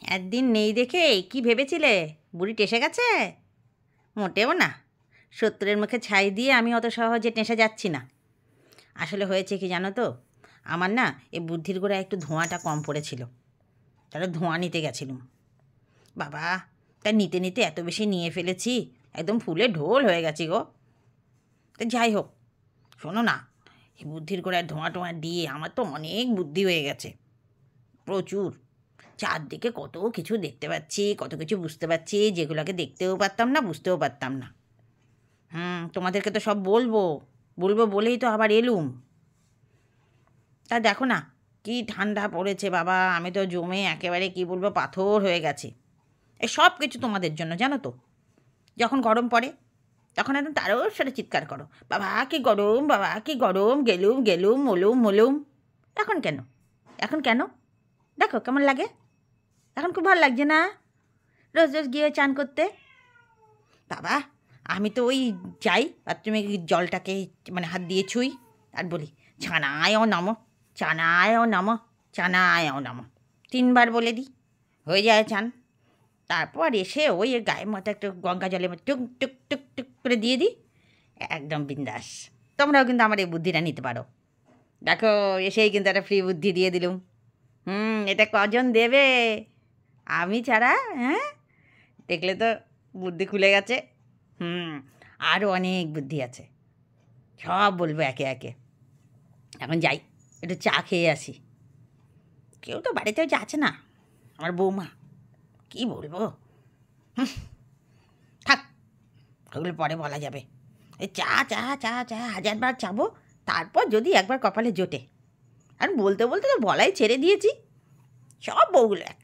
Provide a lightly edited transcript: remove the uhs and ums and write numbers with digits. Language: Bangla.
একদিন নেই দেখে কি ভেবেছিলে বুড়ি টেসে গেছে? মোটেও না। শত্রুর মুখে ছাই দিয়ে আমি অত সহজে টেসে যাচ্ছি না। আসলে হয়েছে কি জানো তো, আমার না এই বুদ্ধির গোড়ায় একটু ধোঁয়াটা কম পড়েছিল, তাহলে ধোঁয়া নিতে গেছিলাম। বাবা, তা নিতে নিতে এত বেশি নিয়ে ফেলেছি, একদম ফুলে ঢোল হয়ে গেছি গো। তা যাই হোক, শোনো না, এই বুদ্ধির গোড়ায় ধোঁয়া টোঁয়া দিয়ে আমার তো অনেক বুদ্ধি হয়ে গেছে, প্রচুর। চারদিকে কত কিছু দেখতে পাচ্ছি, কত কিছু বুঝতে পারছি, যেগুলোকে দেখতেও পারতাম না, বুঝতেও পারতাম না। তোমাদেরকে তো সব বলবো বলবো বলেই তো আবার এলুম। তা দেখো না, কি ঠান্ডা পড়েছে বাবা, আমি তো জমে একেবারে কি বলবো পাথর হয়ে গেছি। এই সব কিছু তোমাদের জন্য, জানো তো। যখন গরম পড়ে তখন একদম তারও সাথে চিৎকার করো, বাবা কি গরম, বাবা কি গরম, গেলুম গেলুম, মলুম মলুম। এখন কেন? এখন কেন? দেখো কেমন লাগে। এখন খুব ভালো লাগছে না রোজ রোজ গিয়ে চান করতে? বাবা, আমি তো ওই যাই বাথরুমে, জলটাকে মানে হাত দিয়ে ছুঁই আর বলি, ছানায় ও নম, ছানায় ও নম, ছানায় ও নম, 3বার বলে দিই, হয়ে যায় চান। তারপর এসে ওই গায়ের মতো একটু গঙ্গা জলের মতো টুক টুক টুক টুক করে দিয়ে দিই, একদম বিন্দাস। তোমরাও কিন্তু আমার এই বুদ্ধিটা নিতে পারো। দেখো, এসেই কিন্তু একটা ফ্রি বুদ্ধি দিয়ে দিলুম। এটা কজন দেবে? আমি ছাড়া? হ্যাঁ, দেখলে তো বুদ্ধি খুলে গেছে। আরও অনেক বুদ্ধি আছে, সব বলবো একে একে। এখন যাই, একটু চা খেয়ে আসি। কেউ তো বাড়িতেও যাচ্ছে না, আমার বৌমা। কি বলবো, থাক, ওগুলো পরে বলা যাবে। এই চা চা চা চা 1000বার চাবো, তারপর যদি একবার কপালে জোটে। আর বলতে বলতে তো বলাই ছেড়ে দিয়েছি, সব বউগুলো এক।